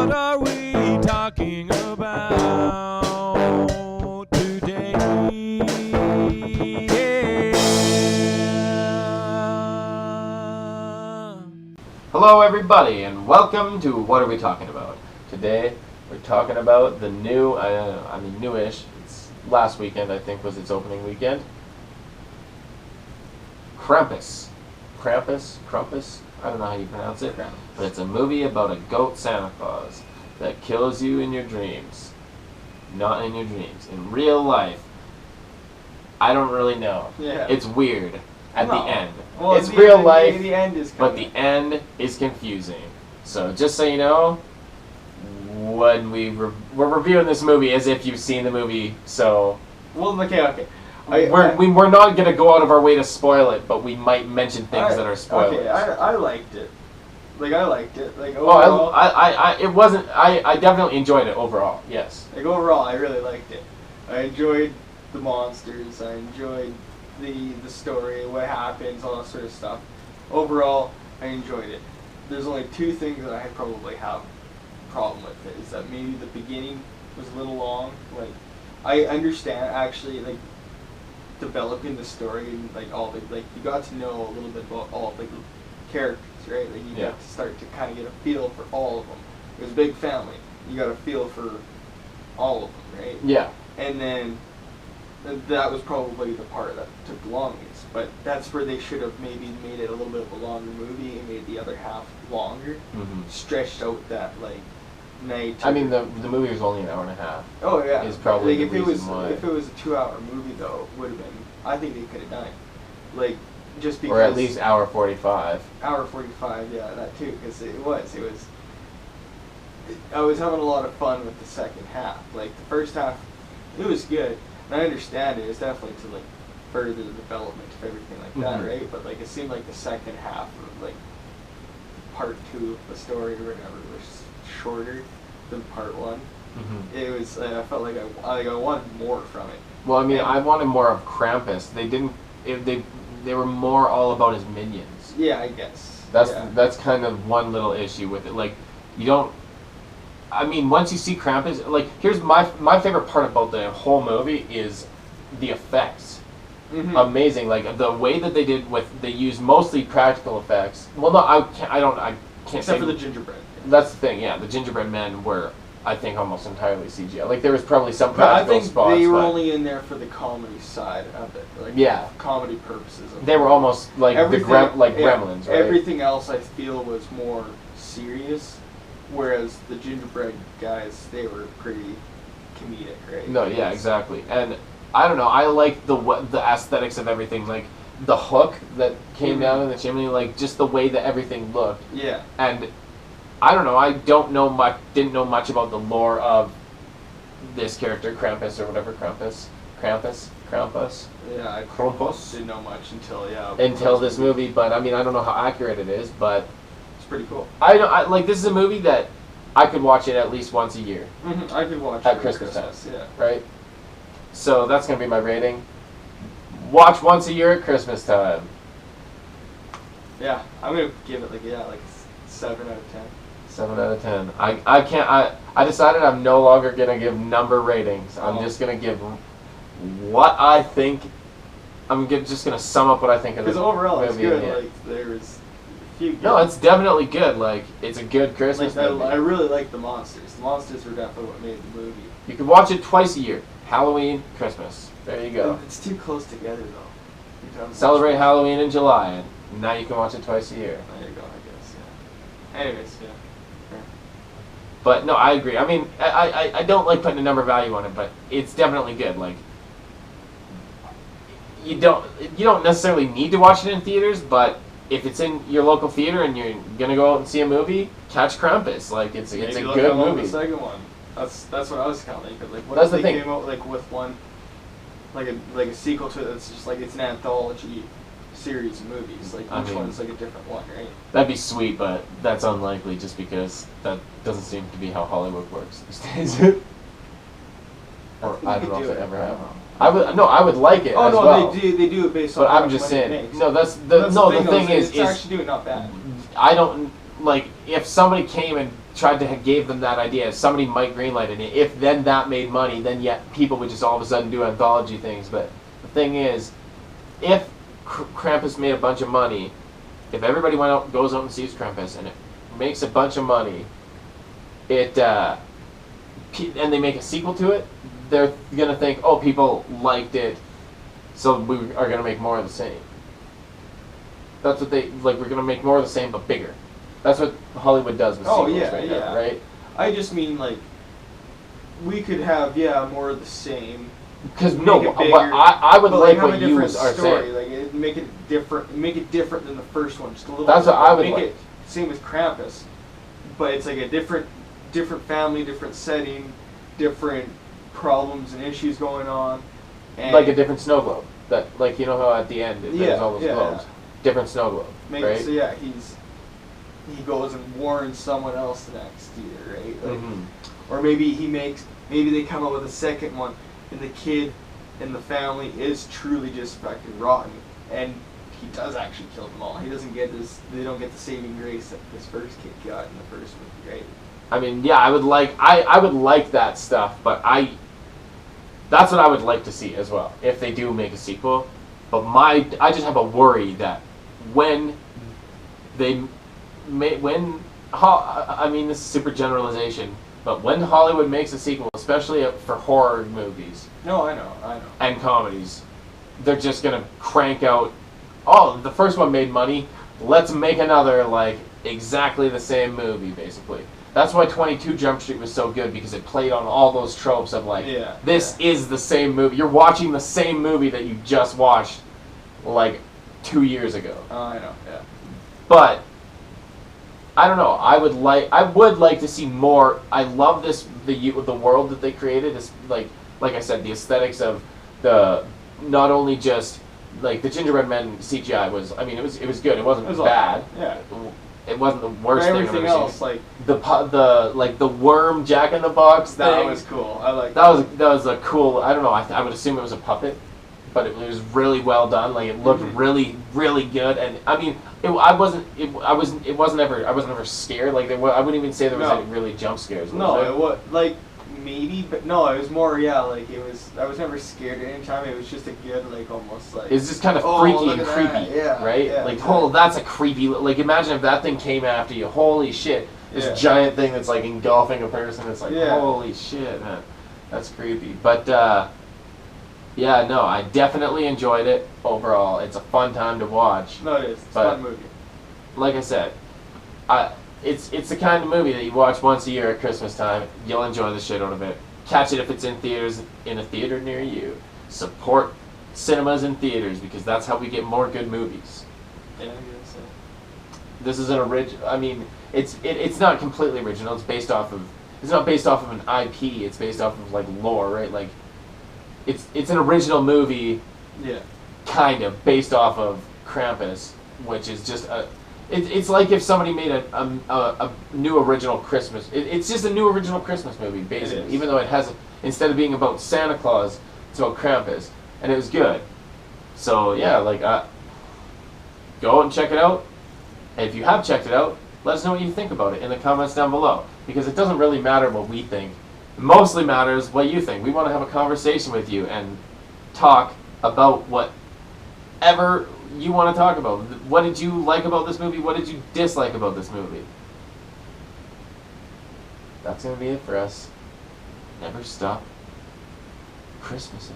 What are we talking about today? Hello everybody and welcome to What Are We Talking About? Today we're talking about the new, newish, it's last weekend I think was its opening weekend. Krampus. Krampus? I don't know how you pronounce it. But it's a movie about a goat Santa Claus that kills you in your dreams. Not in your dreams. In real life, I don't really know. Yeah. It's weird at the end. Well, it's real life, the end is but the end is confusing. So just so you know, when we're reviewing this movie as if you've seen the movie, so... Well, okay. We're not going to go out of our way to spoil it, but we might mention things that are spoilers. Okay, I liked it. I liked it. Overall, I definitely enjoyed it overall, yes. Overall, I really liked it. I enjoyed the monsters. I enjoyed the story, what happens, all that sort of stuff. Overall, I enjoyed it. There's only two things that I probably have a problem with it. Is that maybe the beginning was a little long. I understand, actually, developing the story and you got to know a little bit about all the characters, right? You got to start to kind of get a feel for all of them. It was a big family. You got a feel for all of them, right? Yeah. And then that was probably the part that took the longest. But that's where they should have maybe made it a little bit of a longer movie and made the other half longer, stretched out that night. I mean, the movie was only an hour and a half. Oh yeah, is probably if the reason why. If it was a 2-hour movie though, it would have been. I think they could have done it, just because. Or at least hour 45. Hour 45, yeah, that too, because it was. I was having a lot of fun with the second half. The first half, it was good, and I understand it. It's definitely to further the development of everything like that, right? But it seemed like the second half of part 2 of the story or whatever was shorter than part 1. It was. I felt like I wanted more from it. Well, I mean, I wanted more of Krampus. They didn't. They were more all about his minions. Yeah, I guess. That's kind of one little issue with it. You don't. I mean, once you see Krampus, here's my favorite part about the whole movie is the effects. Amazing, the way that they used mostly practical effects. Well, no, I can't. Except for the gingerbread. That's the thing. Yeah, the gingerbread men were, I think, almost entirely CGI. There was probably some practical spots. I think they were only in there for the comedy side of it. Comedy purposes. They were almost gremlins, right? Everything else I feel was more serious, whereas the gingerbread guys, they were pretty comedic, right? No, yeah, exactly. And I don't know, I like the aesthetics of everything, the hook that came down in the chimney, just the way that everything looked. Yeah. And I don't know, I didn't know much about the lore of this character, Krampus or whatever, Krampus. Yeah, I Krampus. didn't know much until this movie, but I mean, I don't know how accurate it is, but it's pretty cool. This is a movie that I could watch it at least once a year. I could watch it at Christmas time. Yeah. Right? So that's going to be my rating. Watch once a year at Christmas time. Yeah, I'm going to give it a 7 out of 10. 7 out of 10. I decided I'm no longer going to give number ratings. I'm just going to give what I think. Just going to sum up what I think of this movie. Because overall it's good. There was a few good. No, it's definitely good. It's a good Christmas movie. I really like the monsters. The monsters were definitely what made the movie. You can watch it twice a year. Halloween, Christmas. There you go. It's too close together though. Celebrate Halloween in July, and now you can watch it twice a year. There you go, I guess, yeah. Anyways, yeah. Fair. But no, I agree. I mean, I don't like putting a number value on it, but it's definitely good. You don't necessarily need to watch it in theaters, but if it's in your local theater and you're gonna go out and see a movie, catch Krampus. It's a good movie. The second one. That's what I was kind of thinking. What that's if the they thing. came out with one, a sequel to it that's just it's an anthology series of movies. Each one's a different one, right? That'd be sweet, but that's unlikely just because that doesn't seem to be how Hollywood works these days. Or I don't know if it ever happened. I would like it. Oh as no, well. they do it based on. But I'm just saying. No, the thing is it's actually doing not bad. I don't if somebody came and tried to gave them that idea, somebody might greenlight it. If then that made money, then people would just all of a sudden do anthology things. But the thing is, if Krampus made a bunch of money, if everybody goes out and sees Krampus and it makes a bunch of money, and they make a sequel to it, they're gonna think, oh, people liked it, so we are gonna make more of the same. That's what they like. We're gonna make more of the same but bigger. That's what Hollywood does with sequels right now, right? I just mean like we could have more of the same. Because I would like what you are saying. Like make it different than the first one, just a little. That's bit. What I would make like. It same as Krampus, but it's like a different family, different setting, different problems and issues going on. And like a different snow globe. That like you know how at the end there's all those globes. Yeah. Different snow globe. Right? So he goes and warns someone else next year, right? Like, or maybe they come up with a second one, and the kid and the family is truly just fucking rotten, and he does actually kill them all. He doesn't get this. They don't get the saving grace that this first kid got in the first movie, right? I mean, yeah, I would like that stuff, but that's what I would like to see as well if they do make a sequel. But I just have a worry that when I mean, this is super generalization, but when Hollywood makes a sequel, especially for horror movies, I know, and comedies, they're just gonna crank out. Oh, the first one made money. Let's make another like exactly the same movie, basically. That's why 22 Jump Street was so good, because it played on all those tropes of like, this is the same movie. You're watching the same movie that you just watched like 2 years ago. Oh, I know, yeah. But I don't know. I would like to see more. I love the world that they created. Is like I said, the aesthetics of the not only just like the Gingerbread Men CGI was. I mean, it was good. It wasn't bad. Yeah. It wasn't the worst thing I've ever else, seen. like the worm Jack in the Box thing. That was cool. I like that. That was a cool. I don't know. I would assume it was a puppet, but it was really well done. Like it looked really, really good. And I mean, I wasn't ever scared. Like I wouldn't even say there was any really jump scares. It was like maybe, but no, it was more like it was. I was never scared at any time. It was just a good almost like. It's just kind of freaky and creepy, right? Yeah, like, exactly. That's a creepy. Like, imagine if that thing came after you. Holy shit! This giant thing that's like engulfing a person. It's like holy shit, man. That's creepy. But yeah, no, I definitely enjoyed it overall. It's a fun time to watch. No, it is. It's a fun movie. Like I said, it's the kind of movie that you watch once a year at Christmas time. You'll enjoy the shit out of it. Catch it if it's in theaters, in a theater near you. Support cinemas and theaters, because that's how we get more good movies. Yeah, I guess so. This is an original. I mean, it's not completely original. It's not based off of an IP. It's based off of like lore, right? Like, it's an original movie. Yeah. Kind of based off of Krampus, which is just a. It's like if somebody made a new original Christmas. It's just a new original Christmas movie, basically. Even though it has, instead of being about Santa Claus, it's about Krampus, and it was good. So yeah, go out and check it out. And if you have checked it out, let us know what you think about it in the comments down below, because it doesn't really matter what we think. It mostly matters what you think. We want to have a conversation with you and talk about whatever you want to talk about. What did you like about this movie? What did you dislike about this movie? That's going to be it for us. Never stop Christmasing.